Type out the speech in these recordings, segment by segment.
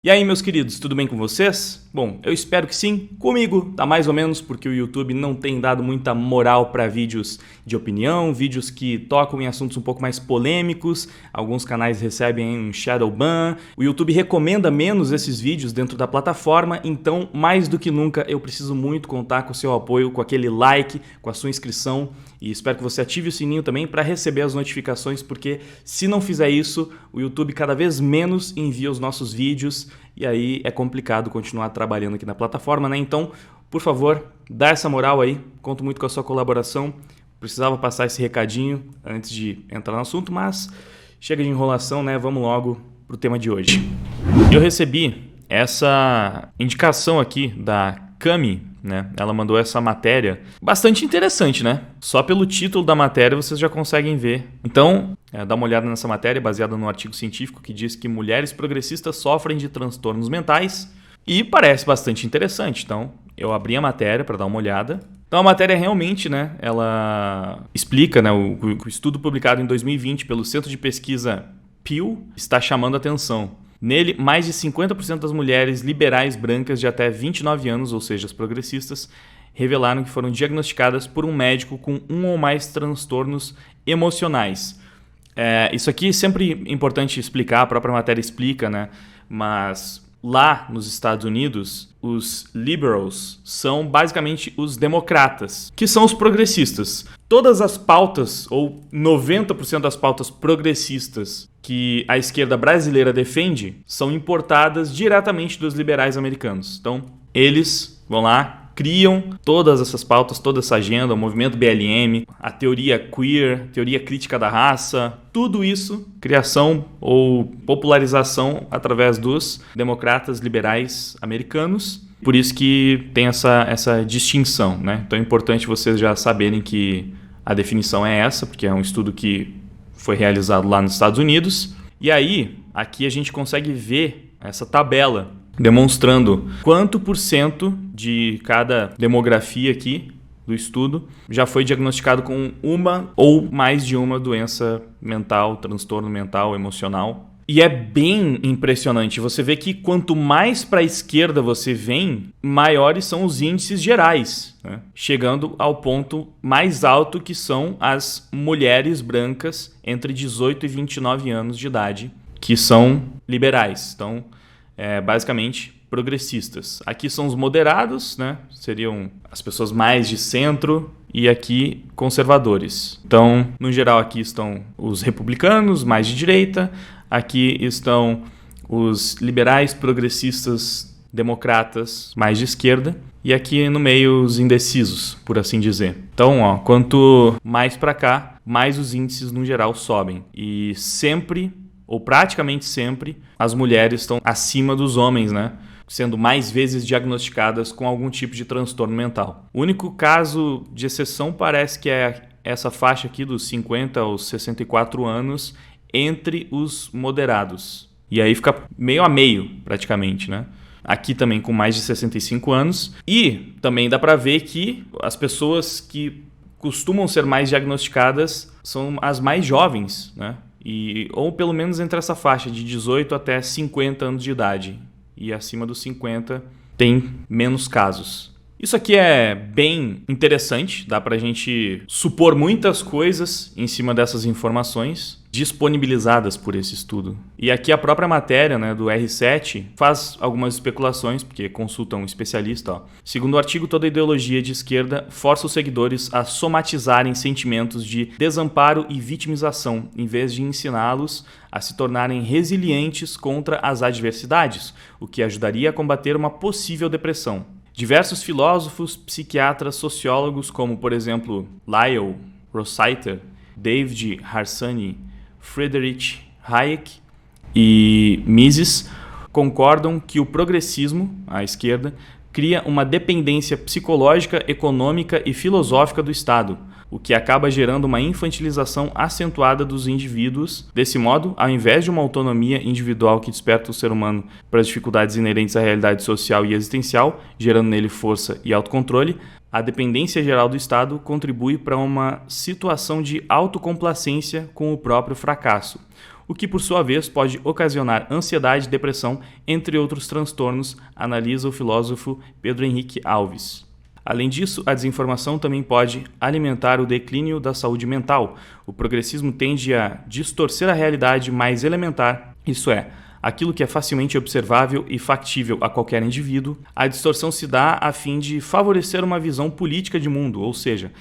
E aí, meus queridos, tudo bem com vocês? Bom, eu espero que sim. Comigo tá mais ou menos, porque o YouTube não tem dado muita moral para vídeos de opinião, vídeos que tocam em assuntos um pouco mais polêmicos. Alguns canais recebem um shadow ban. O YouTube recomenda menos esses vídeos dentro da plataforma, então, mais do que nunca, eu preciso muito contar com o seu apoio, com aquele like, com a sua inscrição. E espero que você ative o sininho também para receber as notificações, porque se não fizer isso, o YouTube cada vez menos envia os nossos vídeos e aí é complicado continuar trabalhando aqui na plataforma, né? Então, por favor, dá essa moral aí, conto muito com a sua colaboração. Precisava passar esse recadinho antes de entrar no assunto, mas chega de enrolação, né? Vamos logo pro tema de hoje. Eu recebi essa indicação aqui da Cami, né? Ela mandou essa matéria bastante interessante, né? Só pelo título da matéria vocês já conseguem ver. Então, dá uma olhada nessa matéria baseada num artigo científico que diz que mulheres progressistas sofrem de transtornos mentais e parece bastante interessante. Então, eu abri a matéria para dar uma olhada. Então, a matéria realmente, né? Ela explica, né? O estudo publicado em 2020 pelo Centro de Pesquisa Pew está chamando a atenção. Nele, mais de 50% das mulheres liberais brancas de até 29 anos, ou seja, as progressistas, revelaram que foram diagnosticadas por um médico com um ou mais transtornos emocionais. Isso aqui é sempre importante explicar, a própria matéria explica, né? Mas lá nos Estados Unidos, os liberals são basicamente os democratas, que são os progressistas. Todas as pautas, ou 90% das pautas progressistas que a esquerda brasileira defende, são importadas diretamente dos liberais americanos. Então, eles vão lá, criam todas essas pautas, toda essa agenda, o movimento BLM, a teoria queer, teoria crítica da raça, tudo isso, criação ou popularização através dos democratas liberais americanos. Por isso que tem essa distinção, né? Então é importante vocês já saberem que a definição é essa, porque é um estudo que foi realizado lá nos Estados Unidos. E aí, aqui a gente consegue ver essa tabela demonstrando quanto por cento de cada demografia aqui do estudo já foi diagnosticado com uma ou mais de uma doença mental, transtorno mental, emocional. E é bem impressionante. Você vê que quanto mais para a esquerda você vem, maiores são os índices gerais, né? Chegando ao ponto mais alto, que são as mulheres brancas entre 18 e 29 anos de idade, que são liberais. Então, basicamente progressistas. Aqui são os moderados, né? Seriam as pessoas mais de centro, e aqui conservadores. Então, no geral, aqui estão os republicanos, mais de direita. Aqui estão os liberais, progressistas, democratas, mais de esquerda. E aqui no meio os indecisos, por assim dizer. Então, quanto mais para cá, mais os índices no geral sobem. E sempre, ou praticamente sempre, as mulheres estão acima dos homens, né? Sendo mais vezes diagnosticadas com algum tipo de transtorno mental. O único caso de exceção parece que é essa faixa aqui dos 50 aos 64 anos, entre os moderados. E aí fica meio a meio, praticamente, né? Aqui também com mais de 65 anos. E também dá para ver que as pessoas que costumam ser mais diagnosticadas são as mais jovens, né? Ou pelo menos entre essa faixa de 18 até 50 anos de idade. E acima dos 50 tem menos casos. Isso aqui é bem interessante, dá para a gente supor muitas coisas em cima dessas informações disponibilizadas por esse estudo. E aqui a própria matéria, né, do R7 faz algumas especulações, porque consulta um especialista. Segundo o artigo, toda ideologia de esquerda força os seguidores a somatizarem sentimentos de desamparo e vitimização, em vez de ensiná-los a se tornarem resilientes contra as adversidades, o que ajudaria a combater uma possível depressão. Diversos filósofos, psiquiatras, sociólogos, como por exemplo Lyle Rosseiter, David Harsanyi, Friedrich Hayek e Mises, concordam que o progressismo, a esquerda, cria uma dependência psicológica, econômica e filosófica do Estado, o que acaba gerando uma infantilização acentuada dos indivíduos. Desse modo, ao invés de uma autonomia individual que desperta o ser humano para as dificuldades inerentes à realidade social e existencial, gerando nele força e autocontrole, a dependência geral do Estado contribui para uma situação de autocomplacência com o próprio fracasso, o que por sua vez pode ocasionar ansiedade, depressão, entre outros transtornos, analisa o filósofo Pedro Henrique Alves. Além disso, a desinformação também pode alimentar o declínio da saúde mental. O progressismo tende a distorcer a realidade mais elementar, isso é, aquilo que é facilmente observável e factível a qualquer indivíduo. A distorção se dá a fim de favorecer uma visão política de mundo, ou seja,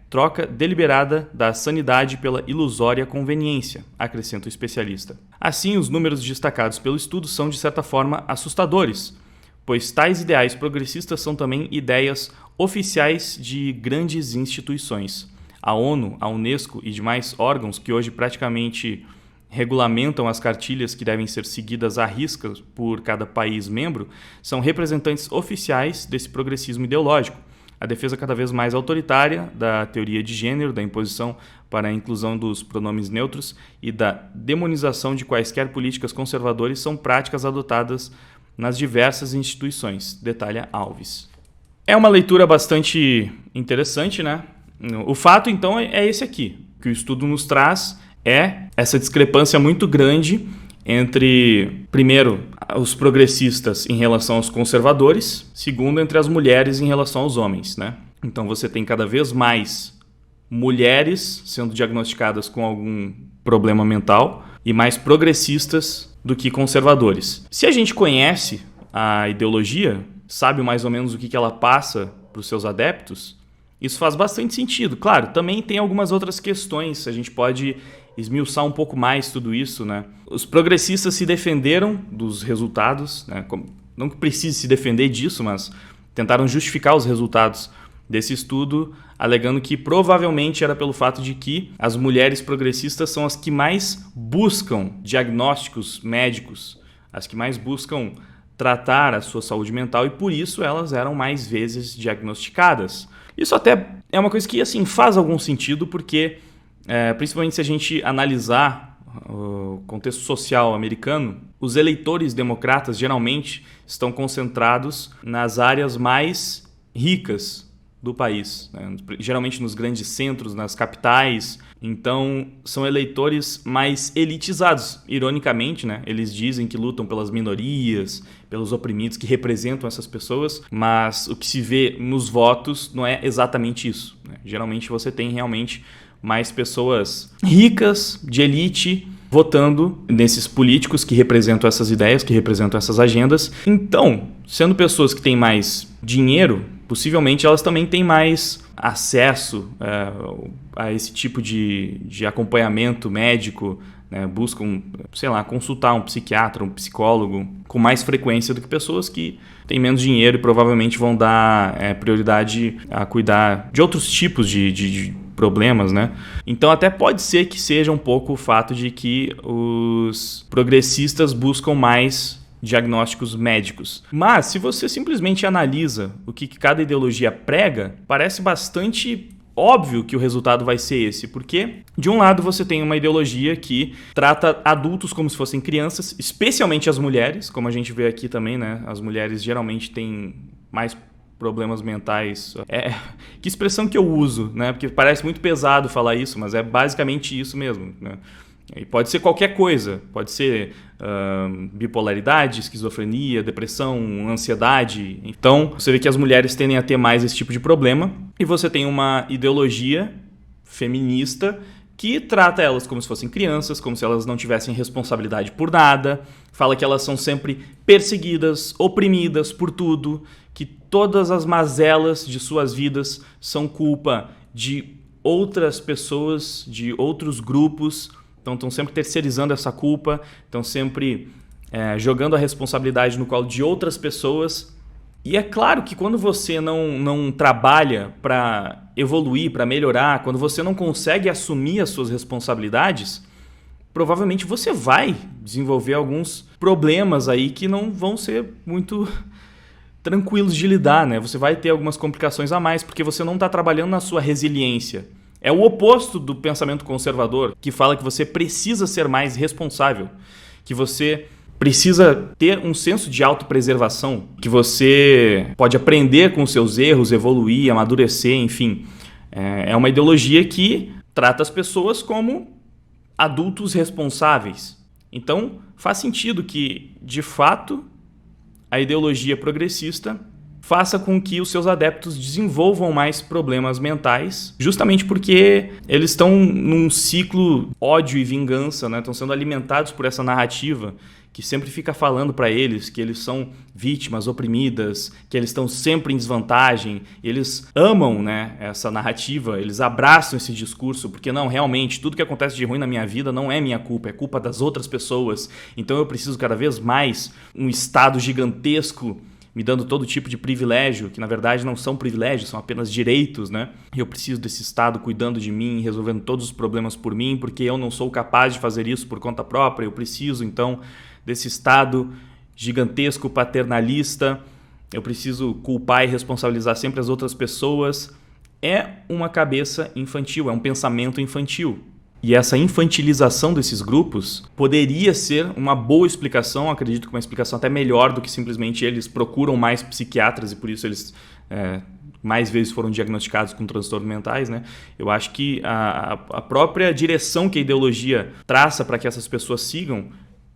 troca deliberada da sanidade pela ilusória conveniência, acrescenta o especialista. Assim, os números destacados pelo estudo são, de certa forma, assustadores, pois tais ideais progressistas são também ideias oficiais de grandes instituições. A ONU, a Unesco e demais órgãos que hoje praticamente regulamentam as cartilhas que devem ser seguidas à risca por cada país membro, são representantes oficiais desse progressismo ideológico. A defesa cada vez mais autoritária da teoria de gênero, da imposição para a inclusão dos pronomes neutros e da demonização de quaisquer políticas conservadoras são práticas adotadas nas diversas instituições, detalha Alves. É uma leitura bastante interessante, né? O fato, então, é esse aqui. O que o estudo nos traz é essa discrepância muito grande entre, primeiro, os progressistas em relação aos conservadores, segundo, entre as mulheres em relação aos homens, né? Então você tem cada vez mais mulheres sendo diagnosticadas com algum problema mental e mais progressistas do que conservadores. Se a gente conhece a ideologia, sabe mais ou menos o que ela passa para os seus adeptos, isso faz bastante sentido. Claro, também tem algumas outras questões, a gente pode esmiuçar um pouco mais tudo isso, né? Os progressistas se defenderam dos resultados, né? Não que precise se defender disso, mas tentaram justificar os resultados desse estudo, alegando que provavelmente era pelo fato de que as mulheres progressistas são as que mais buscam diagnósticos médicos, as que mais buscam tratar a sua saúde mental e por isso elas eram mais vezes diagnosticadas. Isso até é uma coisa que assim, faz algum sentido porque, principalmente se a gente analisar o contexto social americano, os eleitores democratas geralmente estão concentrados nas áreas mais ricas do país, né? Geralmente nos grandes centros, nas capitais. Então, são eleitores mais elitizados. Ironicamente, né? Eles dizem que lutam pelas minorias, pelos oprimidos, que representam essas pessoas, mas o que se vê nos votos não é exatamente isso, né? Geralmente você tem realmente mais pessoas ricas, de elite, votando nesses políticos que representam essas ideias, que representam essas agendas. Então, sendo pessoas que têm mais dinheiro, possivelmente elas também têm mais acesso a esse tipo de acompanhamento médico, né? Buscam, sei lá, consultar um psiquiatra, um psicólogo com mais frequência do que pessoas que têm menos dinheiro e provavelmente vão dar prioridade a cuidar de outros tipos de problemas, né? Então até pode ser que seja um pouco o fato de que os progressistas buscam mais diagnósticos médicos. Mas se você simplesmente analisa o que cada ideologia prega, parece bastante óbvio que o resultado vai ser esse, porque de um lado você tem uma ideologia que trata adultos como se fossem crianças, especialmente as mulheres, como a gente vê aqui também, né? As mulheres geralmente têm mais problemas mentais. Que expressão que eu uso, né? Porque parece muito pesado falar isso, mas é basicamente isso mesmo, né? E pode ser qualquer coisa, pode ser bipolaridade, esquizofrenia, depressão, ansiedade. Então, você vê que as mulheres tendem a ter mais esse tipo de problema e você tem uma ideologia feminista que trata elas como se fossem crianças, como se elas não tivessem responsabilidade por nada, fala que elas são sempre perseguidas, oprimidas por tudo, que todas as mazelas de suas vidas são culpa de outras pessoas, de outros grupos. Então estão sempre terceirizando essa culpa, estão sempre jogando a responsabilidade no colo de outras pessoas. E é claro que quando você não trabalha para evoluir, para melhorar, quando você não consegue assumir as suas responsabilidades, provavelmente você vai desenvolver alguns problemas aí que não vão ser muito tranquilos de lidar, né? Você vai ter algumas complicações a mais, porque você não está trabalhando na sua resiliência. É o oposto do pensamento conservador, que fala que você precisa ser mais responsável, que você precisa ter um senso de autopreservação, que você pode aprender com os seus erros, evoluir, amadurecer, enfim. É uma ideologia que trata as pessoas como adultos responsáveis. Então, faz sentido que, de fato, a ideologia progressista faça com que os seus adeptos desenvolvam mais problemas mentais, justamente porque eles estão num ciclo ódio e vingança, né? Estão sendo alimentados por essa narrativa que sempre fica falando para eles que eles são vítimas oprimidas, que eles estão sempre em desvantagem. Eles amam, né, essa narrativa, eles abraçam esse discurso, porque não, realmente, tudo que acontece de ruim na minha vida não é minha culpa, é culpa das outras pessoas. Então eu preciso cada vez mais um Estado gigantesco me dando todo tipo de privilégio, que na verdade não são privilégios, são apenas direitos, né? E eu preciso desse Estado cuidando de mim, resolvendo todos os problemas por mim, porque eu não sou capaz de fazer isso por conta própria. Eu preciso, então, desse Estado gigantesco, paternalista. Eu preciso culpar e responsabilizar sempre as outras pessoas. É uma cabeça infantil, é um pensamento infantil. E essa infantilização desses grupos poderia ser uma boa explicação, acredito que uma explicação até melhor do que simplesmente eles procuram mais psiquiatras e por isso eles mais vezes foram diagnosticados com transtornos mentais, né? Eu acho que a própria direção que a ideologia traça para que essas pessoas sigam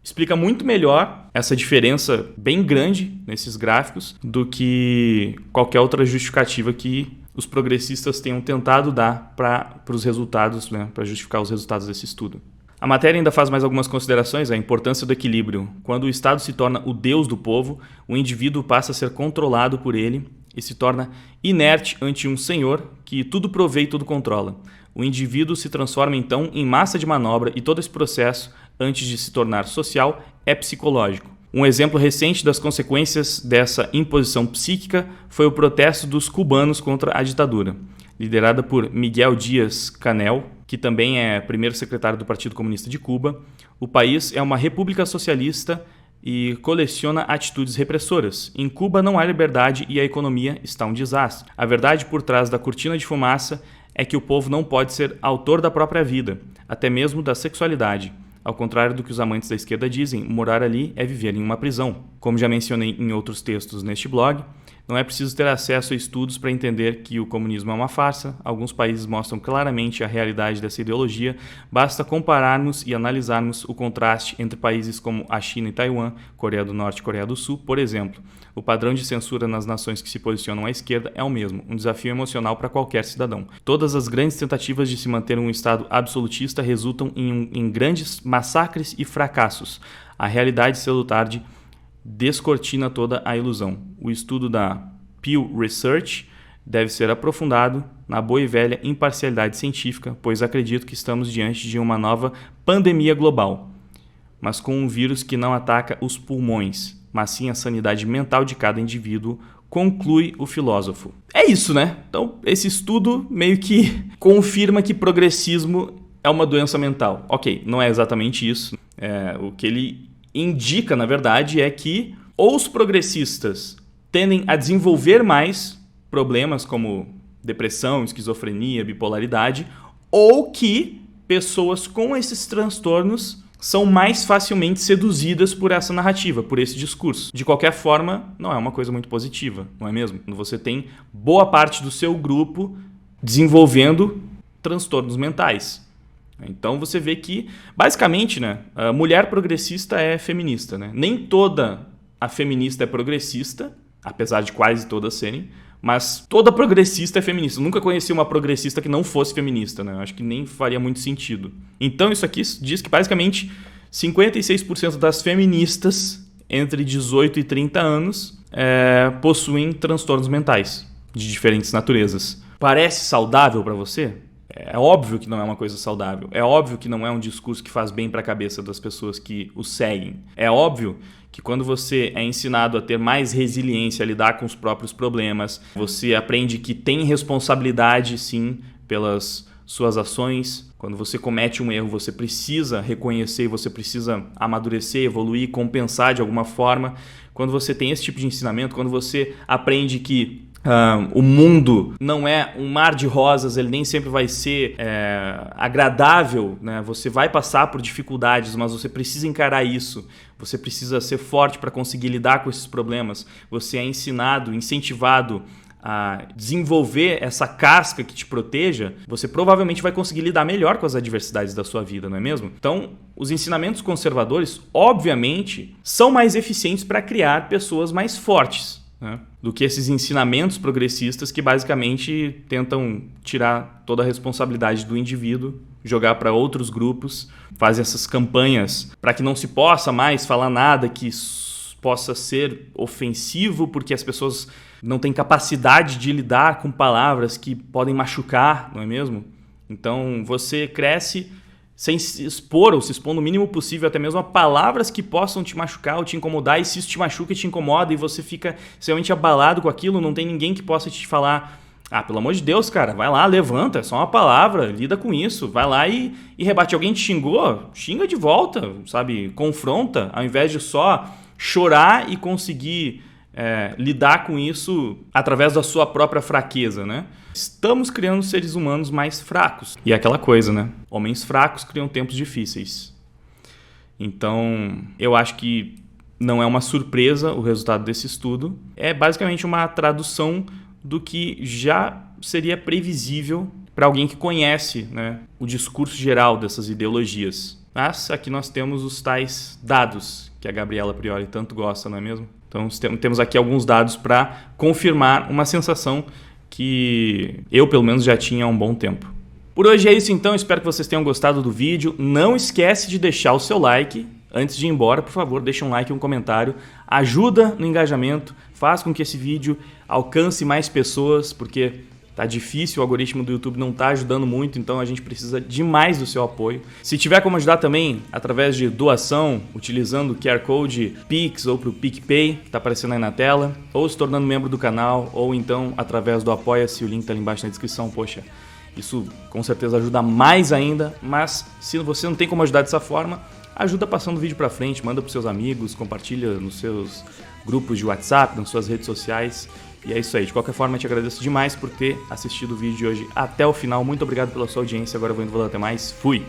explica muito melhor essa diferença bem grande nesses gráficos do que qualquer outra justificativa que os progressistas tenham tentado dar para os resultados, né, para justificar os resultados desse estudo. A matéria ainda faz mais algumas considerações, a importância do equilíbrio. Quando o Estado se torna o Deus do povo, o indivíduo passa a ser controlado por ele e se torna inerte ante um senhor que tudo provê e tudo controla. O indivíduo se transforma então em massa de manobra e todo esse processo, antes de se tornar social, é psicológico. Um exemplo recente das consequências dessa imposição psíquica foi o protesto dos cubanos contra a ditadura. Liderada por Miguel Díaz-Canel, que também é primeiro secretário do Partido Comunista de Cuba, o país é uma república socialista e coleciona atitudes repressoras. Em Cuba não há liberdade e a economia está um desastre. A verdade por trás da cortina de fumaça é que o povo não pode ser autor da própria vida, até mesmo da sexualidade. Ao contrário do que os amantes da esquerda dizem, morar ali é viver em uma prisão. Como já mencionei em outros textos neste blog, não é preciso ter acesso a estudos para entender que o comunismo é uma farsa. Alguns países mostram claramente a realidade dessa ideologia. Basta compararmos e analisarmos o contraste entre países como a China e Taiwan, Coreia do Norte e Coreia do Sul, por exemplo. O padrão de censura nas nações que se posicionam à esquerda é o mesmo, um desafio emocional para qualquer cidadão. Todas as grandes tentativas de se manter um Estado absolutista resultam em grandes massacres e fracassos. A realidade cedo ou tarde descortina toda a ilusão. O estudo da Pew Research deve ser aprofundado na boa e velha imparcialidade científica, pois acredito que estamos diante de uma nova pandemia global, mas com um vírus que não ataca os pulmões, mas sim a sanidade mental de cada indivíduo, conclui o filósofo. É isso, né? Então, esse estudo meio que confirma que progressismo é uma doença mental. Ok, não é exatamente isso. O que ele indica, na verdade, é que ou os progressistas tendem a desenvolver mais problemas como depressão, esquizofrenia, bipolaridade, ou que pessoas com esses transtornos são mais facilmente seduzidas por essa narrativa, por esse discurso. De qualquer forma, não é uma coisa muito positiva, não é mesmo? Quando você tem boa parte do seu grupo desenvolvendo transtornos mentais. Então você vê que, basicamente, né, a mulher progressista é feminista. Né? Nem toda a feminista é progressista, apesar de quase todas serem, mas toda progressista é feminista. Eu nunca conheci uma progressista que não fosse feminista. Né? Eu acho que nem faria muito sentido. Então isso aqui diz que, basicamente, 56% das feministas entre 18 e 30 anos possuem transtornos mentais de diferentes naturezas. Parece saudável para você? É óbvio que não é uma coisa saudável. É óbvio que não é um discurso que faz bem para a cabeça das pessoas que o seguem. É óbvio que quando você é ensinado a ter mais resiliência, a lidar com os próprios problemas, você aprende que tem responsabilidade, sim, pelas suas ações. Quando você comete um erro, você precisa reconhecer, você precisa amadurecer, evoluir, compensar de alguma forma. Quando você tem esse tipo de ensinamento, quando você aprende que o mundo não é um mar de rosas, ele nem sempre vai ser agradável, né? Você vai passar por dificuldades, mas você precisa encarar isso. Você precisa ser forte para conseguir lidar com esses problemas. Você é ensinado, incentivado a desenvolver essa casca que te proteja, você provavelmente vai conseguir lidar melhor com as adversidades da sua vida, não é mesmo? Então, os ensinamentos conservadores, obviamente, são mais eficientes para criar pessoas mais fortes, né, do que esses ensinamentos progressistas que basicamente tentam tirar toda a responsabilidade do indivíduo, jogar para outros grupos, fazem essas campanhas para que não se possa mais falar nada que possa ser ofensivo, porque as pessoas não têm capacidade de lidar com palavras que podem machucar, não é mesmo? Então você cresce sem se expor ou se expor no mínimo possível até mesmo a palavras que possam te machucar ou te incomodar, e se isso te machuca e te incomoda e você fica extremamente abalado com aquilo, não tem ninguém que possa te falar: ah, pelo amor de Deus, cara, vai lá, levanta, é só uma palavra, lida com isso, vai lá e rebate. Alguém te xingou? Xinga de volta, sabe? Confronta, ao invés de só chorar e conseguir lidar com isso através da sua própria fraqueza, né? Estamos criando seres humanos mais fracos. E é aquela coisa, né? Homens fracos criam tempos difíceis. Então, eu acho que não é uma surpresa o resultado desse estudo. É basicamente uma tradução do que já seria previsível para alguém que conhece, né, o discurso geral dessas ideologias. Mas aqui nós temos os tais dados que a Gabriela Prioli tanto gosta, não é mesmo? Então temos aqui alguns dados para confirmar uma sensação que eu, pelo menos, já tinha há um bom tempo. Por hoje é isso então, espero que vocês tenham gostado do vídeo. Não esquece de deixar o seu like. Antes de ir embora, por favor, deixa um like e um comentário. Ajuda no engajamento, faz com que esse vídeo alcance mais pessoas, porque tá difícil, o algoritmo do YouTube não tá ajudando muito, então a gente precisa demais do seu apoio. Se tiver como ajudar também através de doação, utilizando o QR Code Pix ou pro PicPay, que tá aparecendo aí na tela, ou se tornando membro do canal, ou então através do Apoia-se, o link tá ali embaixo na descrição. Poxa, isso com certeza ajuda mais ainda, mas se você não tem como ajudar dessa forma, ajuda passando o vídeo para frente, manda para seus amigos, compartilha nos seus grupos de WhatsApp, nas suas redes sociais. E é isso aí. De qualquer forma, eu te agradeço demais por ter assistido o vídeo de hoje até o final. Muito obrigado pela sua audiência. Agora eu vou indo, até mais. Fui!